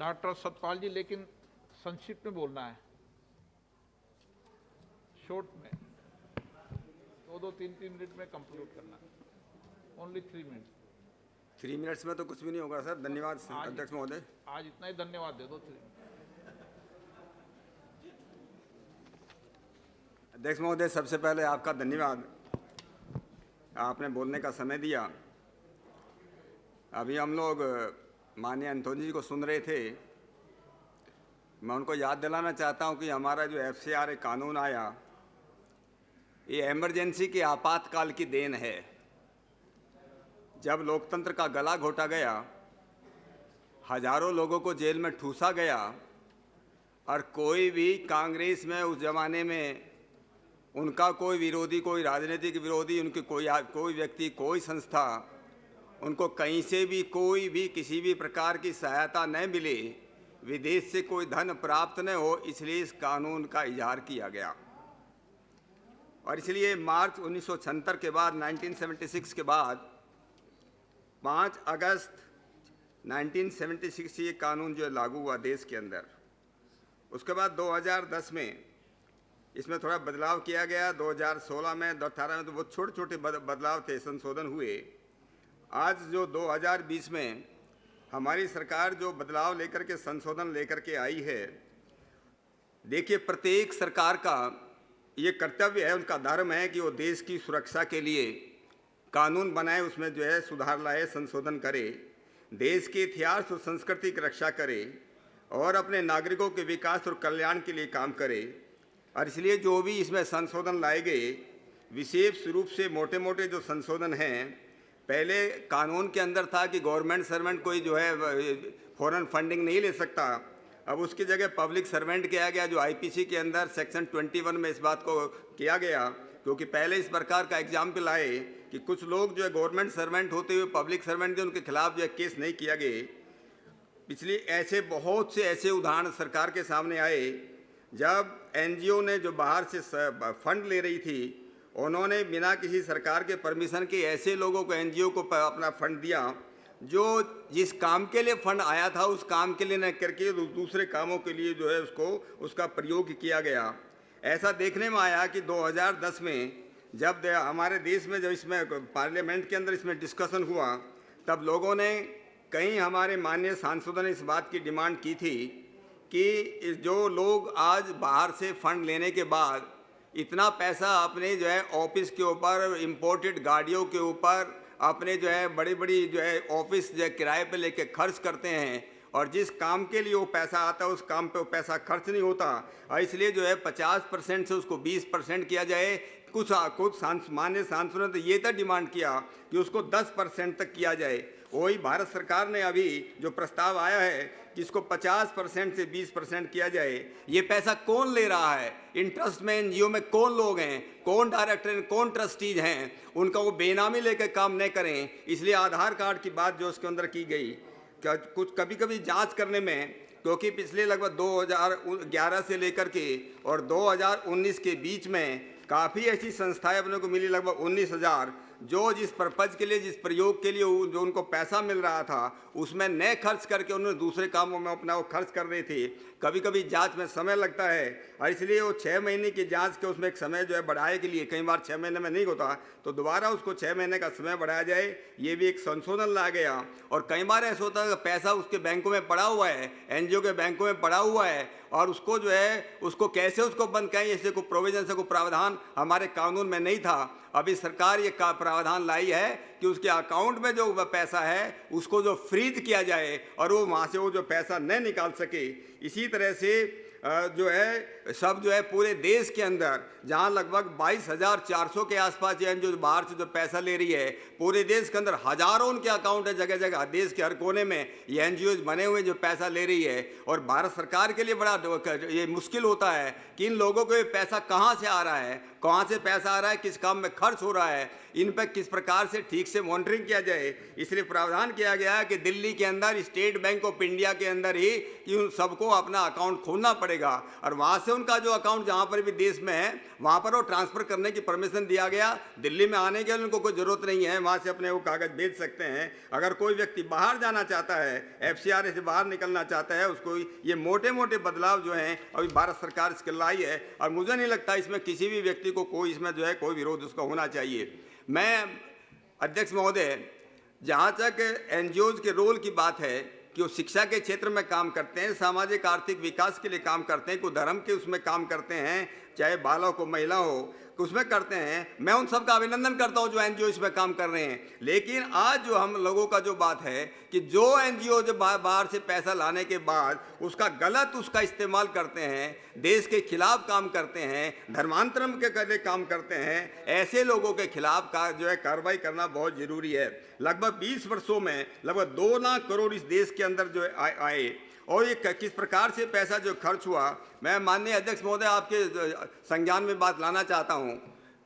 Doctor Satpal जी, लेकिन संक्षिप्त में बोलना है, शॉर्ट में, 2-3 मिनट में कंक्लूड करना है, ओनली 3 मिनट। 3 मिनट्स में तो कुछ भी नहीं होगा सर। धन्यवाद अध्यक्ष महोदय। आज इतना ही धन्यवाद दे दो। 3 मिनट। अध्यक्ष महोदय, सबसे पहले आपका धन्यवाद, आपने बोलने का समय दिया। अभी हम लोग माननीय अंतोनी जी को सुन रहे थे। मैं उनको याद दिलाना चाहता हूं कि हमारा जो FCRA कानून आया, ये इमरजेंसी के आपातकाल की देन है। जब लोकतंत्र का गला घोटा गया, हजारों लोगों को जेल में ठूसा गया और कोई भी कांग्रेस में उस जमाने में उनका कोई विरोधी, कोई राजनीतिक विरोधी, उनकी कोई व्यक्ति, कोई संस्था, उनको कहीं से भी कोई भी किसी भी प्रकार की सहायता न मिले, विदेश से कोई धन प्राप्त न हो, इसलिए इस कानून का इजहार किया गया। और इसलिए मार्च 1976 के बाद, 1976 के बाद 5 अगस्त 1976 से ये कानून जो लागू हुआ देश के अंदर। उसके बाद 2010 में इसमें थोड़ा बदलाव किया गया। 2016 में, 2018 में तो बहुत छोटे छोटे बदलाव थे, संशोधन हुए। आज जो 2020 में हमारी सरकार जो बदलाव लेकर के, संशोधन लेकर के आई है, देखिए प्रत्येक सरकार का ये कर्तव्य है, उनका धर्म है कि वो देश की सुरक्षा के लिए कानून बनाए, उसमें जो है सुधार लाए, संशोधन करे, देश के इतिहास और संस्कृति की रक्षा करे और अपने नागरिकों के विकास और कल्याण के लिए काम करे। और इसलिए जो भी इसमें संशोधन लाए गए, विशेष रूप से मोटे मोटे जो संशोधन हैं, पहले कानून के अंदर था कि गवर्नमेंट सर्वेंट कोई जो है फॉरेन फंडिंग नहीं ले सकता। अब उसकी जगह पब्लिक सर्वेंट किया गया, जो IPC के अंदर सेक्शन 21 में इस बात को किया गया। क्योंकि पहले इस प्रकार का एग्जाम्पल आए कि कुछ लोग जो है गवर्नमेंट सर्वेंट होते हुए पब्लिक सर्वेंट थे, उनके खिलाफ जो है केस नहीं किया गए। पिछली ऐसे बहुत से ऐसे उदाहरण सरकार के सामने आए, जब NGO ने जो बाहर से फंड ले रही थी, उन्होंने बिना किसी सरकार के परमिशन के ऐसे लोगों को, NGO को अपना फंड दिया, जो जिस काम के लिए फंड आया था उस काम के लिए न करके दूसरे कामों के लिए जो है उसका प्रयोग किया गया। ऐसा देखने में आया कि 2010 में जब हमारे देश में, जब इसमें पार्लियामेंट के अंदर इसमें डिस्कशन हुआ, तब लोगों ने, कई हमारे माननीय सांसदों ने इस बात की डिमांड की थी कि जो लोग आज बाहर से फंड लेने के बाद इतना पैसा अपने जो है ऑफिस के ऊपर, इम्पोर्टेड गाड़ियों के ऊपर, अपने जो है बड़ी बड़ी जो है ऑफिस जो है किराए पे लेके खर्च करते हैं, और जिस काम के लिए वो पैसा आता है उस काम पे वो पैसा खर्च नहीं होता, और इसलिए जो है 50% से उसको 20% किया जाए। कुछ माननीय सांसदों ने तो ये तक डिमांड किया कि उसको 10% तक किया जाए। वही भारत सरकार ने अभी जो प्रस्ताव आया है कि इसको 50% से 20% किया जाए। ये पैसा कौन ले रहा है? इन ट्रस्ट में, NGO में कौन लोग हैं, कौन डायरेक्टर हैं, कौन ट्रस्टीज हैं? उनका वो बेनामी लेकर काम न करें। इसलिए आधार कार्ड की बात जो उसके अंदर की गई, क्या कुछ कभी कभी जांच करने में, क्योंकि पिछले लगभग 2011 से लेकर के और 2019 के बीच में काफ़ी ऐसी संस्थाएं अपने को मिली, लगभग 19,000, जो जिस पर्पज़ के लिए, जिस प्रयोग के लिए जो उनको पैसा मिल रहा था उसमें न खर्च करके उन्होंने दूसरे कामों में अपना वो खर्च कर रहे थे। कभी कभी जांच में समय लगता है, और इसलिए वो 6 महीने की जांच के उसमें एक समय जो है बढ़ाए के लिए, कई बार 6 महीने में नहीं होता तो दोबारा उसको 6 महीने का समय बढ़ाया जाए, ये भी एक संशोधन ला गया। और कई बार ऐसा होता है कि पैसा उसके बैंकों में पड़ा हुआ है, NGO के बैंकों में पड़ा हुआ है, और उसको जो है उसको कैसे उसको बंद करें, ऐसे कोई प्रोविजन से कोई प्रावधान हमारे कानून में नहीं था। अभी सरकार ये प्रावधान लाई है कि उसके अकाउंट में जो पैसा है उसको जो फ्रीज किया जाए और वो वहाँ से वो जो पैसा न निकाल सके। इसी तरह से जो है सब जो है पूरे देश के अंदर, जहाँ लगभग 22,400 के आसपास जो बाहर से जो पैसा ले रही है, पूरे देश के अंदर हजारों उनके अकाउंट है, जगह जगह देश के हर कोने में ये NGOs बने हुए जो पैसा ले रही है। और भारत सरकार के लिए बड़ा ये मुश्किल होता है कि इन लोगों को ये पैसा कहाँ से आ रहा है, कहाँ से पैसा आ रहा है, किस काम में खर्च हो रहा है, इन पर किस प्रकार से ठीक से मॉनिटरिंग किया जाए। इसलिए प्रावधान किया गया है कि दिल्ली के अंदर, स्टेट बैंक ऑफ इंडिया के अंदर ही कि उन सबको अपना अकाउंट खोलना पड़े। पड़ेगा और वहाँ से उनका जो अकाउंट जहाँ पर भी देश में है वहाँ पर वो ट्रांसफ़र करने की परमिशन दिया गया। दिल्ली में आने के लिए उनको कोई ज़रूरत नहीं है, वहाँ से अपने वो कागज़ भेज सकते हैं। अगर कोई व्यक्ति बाहर जाना चाहता है, FCRA से बाहर निकलना चाहता है, उसको ये मोटे मोटे बदलाव जो हैं अभी भारत सरकार इसके लाई है और मुझे नहीं लगता इसमें किसी भी व्यक्ति को कोई इसमें जो है कोई विरोध उसका होना चाहिए। मैं अध्यक्ष महोदय, जहाँ तक NGOs के रोल की बात है कि वो शिक्षा के क्षेत्र में काम करते हैं, सामाजिक आर्थिक विकास के लिए काम करते हैं, कोई धर्म के उसमें काम करते हैं, चाहे बालक हो महिला हो उसमें करते हैं, मैं उन सब का अभिनंदन करता हूं जो NGO इसमें काम कर रहे हैं। लेकिन आज जो हम लोगों का जो बात है कि जो NGO जो बाहर से पैसा लाने के बाद उसका गलत उसका इस्तेमाल करते हैं, देश के खिलाफ काम करते हैं, धर्मांतरण के लिए काम करते हैं, ऐसे लोगों के खिलाफ का जो है कार्रवाई करना बहुत ज़रूरी है। लगभग 20 वर्षों में लगभग 2 लाख करोड़ इस देश के अंदर जो आए और ये किस प्रकार से पैसा जो खर्च हुआ, मैं माननीय अध्यक्ष महोदय आपके संज्ञान में बात लाना चाहता हूँ।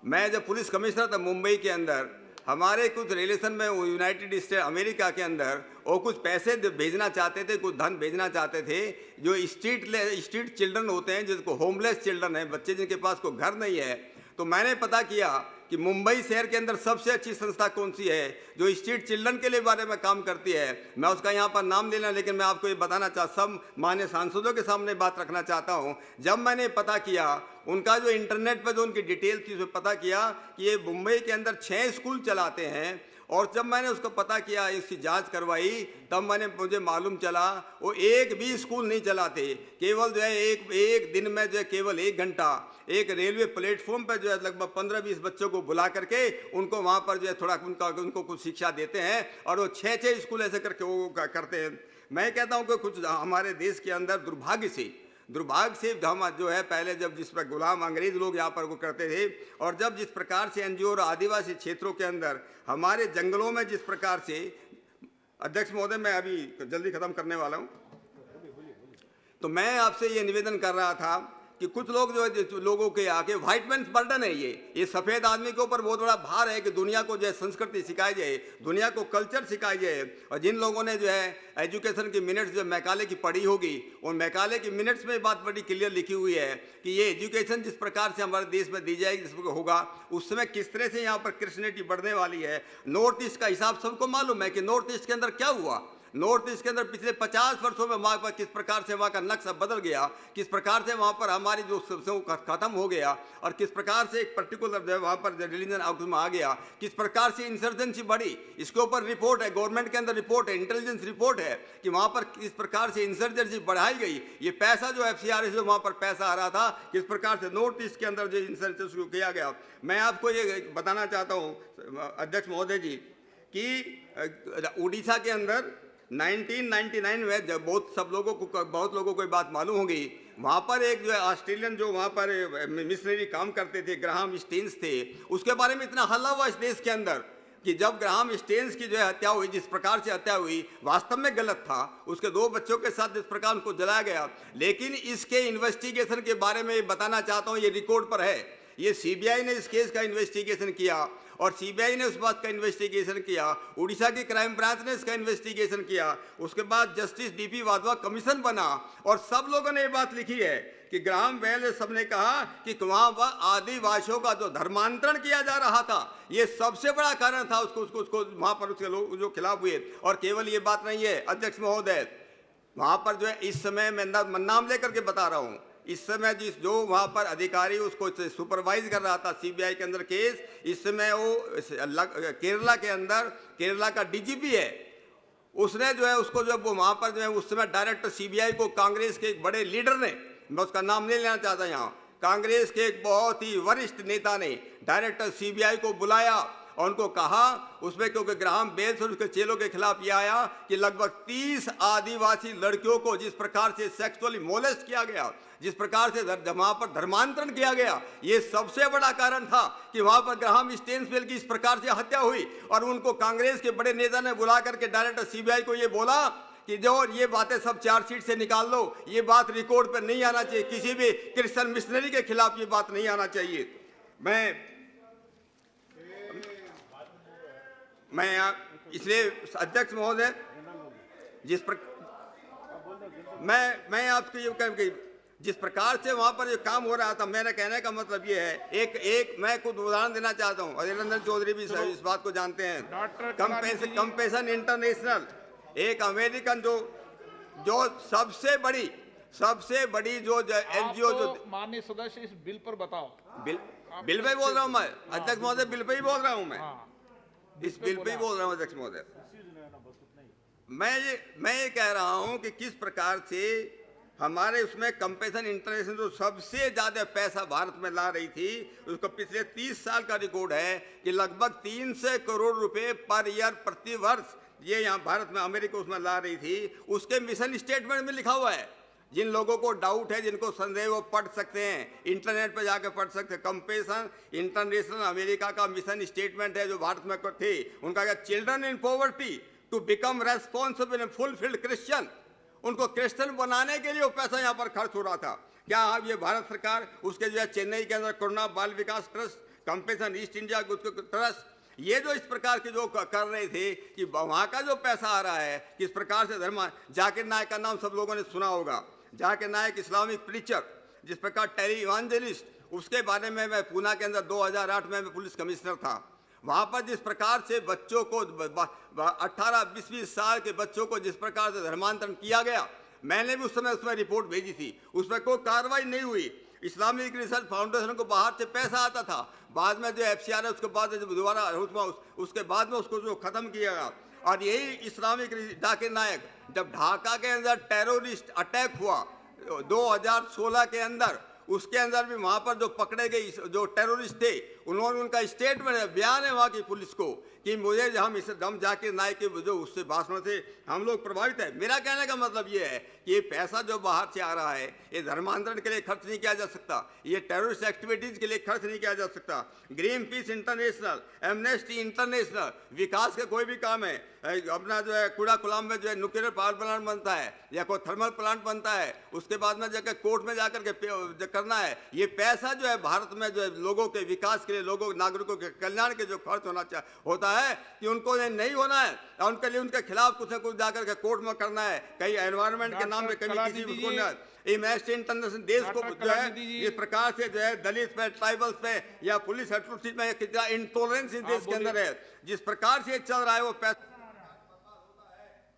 मैं जब पुलिस कमिश्नर था मुंबई के अंदर, हमारे कुछ रिलेशन में यूनाइटेड स्टेट अमेरिका के अंदर वो कुछ पैसे भेजना चाहते थे, कुछ धन भेजना चाहते थे, जो स्ट्रीट चिल्ड्रन होते हैं, जिसको होमलेस चिल्ड्रन है, बच्चे जिनके पास कोई घर नहीं है। तो मैंने पता किया कि मुंबई शहर के अंदर सबसे अच्छी संस्था कौन सी है जो स्ट्रीट चिल्ड्रन के लिए बारे में काम करती है। मैं उसका यहाँ पर नाम लेना, लेकिन मैं आपको ये बताना सब माननीय सांसदों के सामने बात रखना चाहता हूँ। जब मैंने पता किया उनका जो इंटरनेट पर जो उनकी डिटेल थी उसमें पता किया कि ये मुंबई के अंदर 6 स्कूल चलाते हैं और जब मैंने उसको पता किया, इसकी जांच करवाई, तब मुझे मालूम चला वो एक भी स्कूल नहीं चलाते। केवल जो है एक दिन में जो है केवल 1 घंटा एक रेलवे प्लेटफॉर्म पर जो है लगभग 15-20 बच्चों को बुला करके उनको वहाँ पर जो है थोड़ा उनको कुछ शिक्षा देते हैं और वो 6 स्कूल ऐसे करके वो करते हैं। मैं कहता हूँ कि कुछ हमारे देश के अंदर दुर्भाग्य से हम जो है पहले जब जिस पर गुलाम अंग्रेज लोग यहाँ पर वो करते थे और जब जिस प्रकार से NGO और आदिवासी क्षेत्रों के अंदर हमारे जंगलों में जिस प्रकार से, अध्यक्ष महोदय मैं अभी जल्दी खत्म करने वाला हूँ, तो मैं आपसे ये निवेदन कर रहा था कि कुछ लोग जो है लोगों के आके व्हाइट मैन बर्डन है, ये सफ़ेद आदमी के ऊपर बहुत बड़ा भार है कि दुनिया को जो है संस्कृति सिखाई जाए, दुनिया को कल्चर सिखाई जाए। और जिन लोगों ने जो है एजुकेशन की मिनट्स जो मैकाले की पढ़ी होगी, उन मैकाले की मिनट्स में बात बड़ी क्लियर लिखी हुई है कि ये एजुकेशन जिस प्रकार से हमारे देश में दी जाएगी, जिस प्रकार होगा उस समय किस तरह से यहाँ पर क्रिश्चियनिटी बढ़ने वाली है। नॉर्थ ईस्ट का हिसाब सबको मालूम है कि नॉर्थ ईस्ट के अंदर क्या हुआ। नॉर्थ ईस्ट के अंदर पिछले 50 वर्षों में वहाँ पर किस प्रकार से वहाँ का नक्शा बदल गया, किस प्रकार से वहाँ पर हमारी जो खत्म हो गया और किस प्रकार से एक पर्टिकुलर जो वहाँ पर रिलीजन में आ गया, किस प्रकार से इंसर्जेंसी बढ़ी। इसके ऊपर रिपोर्ट है, गवर्नमेंट के अंदर रिपोर्ट है, इंटेलिजेंस रिपोर्ट है कि वहाँ पर किस प्रकार से इंसर्जेंसी बढ़ाई गई। ये पैसा जो FCRA से वहाँ पर पैसा आ रहा था, किस प्रकार से नॉर्थ ईस्ट के अंदर जो इंसर्जेंसी को किया गया। मैं आपको ये बताना चाहता हूँ अध्यक्ष महोदय जी कि उड़ीसा के अंदर 1999 में जब बहुत लोगों को बात मालूम होगी, वहाँ पर एक जो है ऑस्ट्रेलियन जो वहाँ पर मिशनरी काम करते थे, ग्राहम स्टेन्स थे, उसके बारे में इतना हल्ला हुआ इस देश के अंदर कि जब ग्राहम स्टेन्स की जो है हत्या हुई, जिस प्रकार से हत्या हुई वास्तव में गलत था, उसके 2 बच्चों के साथ जिस प्रकार उनको जलाया गया। लेकिन इसके इन्वेस्टिगेशन के बारे में बताना चाहता हूँ, ये रिकॉर्ड पर है, ये CBI ने इस केस का इन्वेस्टिगेशन किया और CBI ने उस बात का इन्वेस्टिगेशन किया, उड़ीसा की क्राइम ब्रांच ने इसका इन्वेस्टिगेशन किया, उसके बाद जस्टिस DP वाधवा कमीशन बना और सब लोगों ने ये बात लिखी है कि ग्राहम बेल सबने कहा कि वहाँ आदिवासियों का जो धर्मांतरण किया जा रहा था, ये सबसे बड़ा कारण था उसको वहाँ पर उसके लोग जो खिलाफ हुए। और केवल ये बात नहीं है अध्यक्ष महोदय, वहाँ पर जो है इस समय मैं नाम लेकर के बता रहा हूँ, इस समय जो वहाँ पर अधिकारी उसको सुपरवाइज कर रहा था CBI के अंदर केस, इस समय वो केरला के अंदर केरला का DGP है, उसने जो है उसको जब वो वहाँ पर जो है उस समय डायरेक्टर CBI को कांग्रेस के एक बड़े लीडर ने, मैं उसका नाम नहीं लेना चाहता यहाँ, कांग्रेस के एक बहुत ही वरिष्ठ नेता ने डायरेक्टर CBI को बुलाया और उनको कहा उसमें, क्योंकि ग्राहम बेल और उसके चेलों के खिलाफ ये आया कि लगभग 30 आदिवासी लड़कियों को जिस प्रकार से सेक्सुअली मोलेस्ट किया गया, जिस प्रकार से वहाँ पर धर्मांतरण किया गया, ये सबसे बड़ा कारण था कि वहाँ पर ग्राहम स्टेन्सवेल की इस प्रकार से हत्या हुई। और उनको कांग्रेस के बड़े नेता ने बुला करके डायरेक्टर CBI को ये बोला कि जो ये बातें सब चार्जशीट से निकाल लो, ये बात रिकॉर्ड पर नहीं आना चाहिए, किसी भी क्रिश्चियन मिशनरी के खिलाफ ये बात नहीं आना चाहिए। मैं इसलिए अध्यक्ष महोदय मैं आपको ये जिस प्रकार से वहां पर जो काम हो रहा था, मेरे कहने का मतलब ये है, एक मैं कुछ उदाहरण देना चाहता हूँ। अजय नंदन चौधरी भी इस बात को जानते हैं। डॉक्टर कलानी जी। कंपेशन इंटरनेशनल एक अमेरिकन जो सबसे बड़ी जो एनजीओ जो माननीय सदस्य इस बिल पर बताओ। बिल पे बोल रहा हूँ मैं, अध्यक्ष महोदय, बिल पे ही बोल रहा हूँ मैं। हाँ, इस बिल पे ही बोल रहा हूँ अध्यक्ष महोदय। मैं ये कह रहा हूँ कि किस प्रकार से हमारे उसमें कंपेशन इंटरनेशनल जो सबसे ज्यादा पैसा भारत में ला रही थी, उसको पिछले 30 साल का रिकॉर्ड है कि लगभग 300 करोड़ रुपए पर ईयर प्रति वर्ष ये यहाँ भारत में अमेरिका उसमें ला रही थी। उसके मिशन स्टेटमेंट में लिखा हुआ है। जिन लोगों को डाउट है, जिनको संदेह, वो पढ़ सकते हैं, इंटरनेट पर जाकर पढ़ सकते हैं। कंपेशन इंटरनेशनल अमेरिका का मिशन स्टेटमेंट है जो भारत में थे। उनका क्या, children in poverty to become responsible and fulfilled Christian, उनको क्रिश्चियन बनाने के लिए वो पैसा यहाँ पर खर्च हो रहा था। क्या अब ये भारत सरकार उसके जो है चेन्नई के अंदर Karuna Bal Vikas trust, compassion east India trust, ये जो इस प्रकार के जो कर रहे थे कि वहाँ का जो पैसा आ रहा है, किस प्रकार से धर्म, जाकिर नायक का नाम सब लोगों ने सुना होगा। जाकिर नायक इस्लामिक प्रीचर, जिस प्रकार टेली इवांजेलिस्ट, उसके बारे में मैं पूना के अंदर 2008 में मैं पुलिस कमिश्नर था। वहाँ पर जिस प्रकार से बच्चों को 18-20 साल के बच्चों को जिस प्रकार से धर्मांतरण किया गया, मैंने भी उस समय उसमें रिपोर्ट भेजी थी, उस पर कोई कार्रवाई नहीं हुई। इस्लामिक रिसर्च फाउंडेशन को बाहर से पैसा आता था, बाद में जो FCR है उसके बाद जब दोबारा उसके बाद में उसको जो खत्म किया गया। और यही इस्लामिक जाकिर नायक, जब ढाका के अंदर टेररिस्ट अटैक हुआ 2016 के अंदर, उसके अंदर भी वहाँ पर जो पकड़े गए जो टेररिस्ट थे, उन्होंने उनका स्टेटमेंट है, बयान है वहाँ की पुलिस को कि मुझे हम इस दम जाकिर नायक के जो उससे भाषण से हम लोग प्रभावित है। मेरा कहने का मतलब ये है कि ये पैसा जो बाहर से आ रहा है, ये धर्मांतरण के लिए खर्च नहीं किया जा सकता, ये टेररिस्ट एक्टिविटीज के लिए खर्च नहीं किया जा सकता। Greenpeace international, Amnesty international, विकास का कोई भी काम है, अपना जो है कूड़ा कुलाम में जो है न्यूक्लियर पावर प्लांट बनता है या कोई थर्मल प्लांट बनता है, उसके बाद में जाकर कोर्ट में जाकर के करना है। ये पैसा जो है भारत में जो है लोगों के विकास के लिए, लोगों नागरिकों के कल्याण के जो खर्च होता है कि उनको नहीं होना है, और उनके लिए उनके खिलाफ कुछ न कुछ जाकर के कोर्ट में करना है, कहीं एनवायरनमेंट के नाम पे कहीं किसी उसको इमेस्ट इंटरनेशनल देश को जो है इस प्रकार से जो है दलित पे, ट्राइबल्स पे या पुलिस एट्रोसिटी में कितना इंटॉलरेंस इस देश के अंदर है, जिस प्रकार से चल रहा है वो पैसा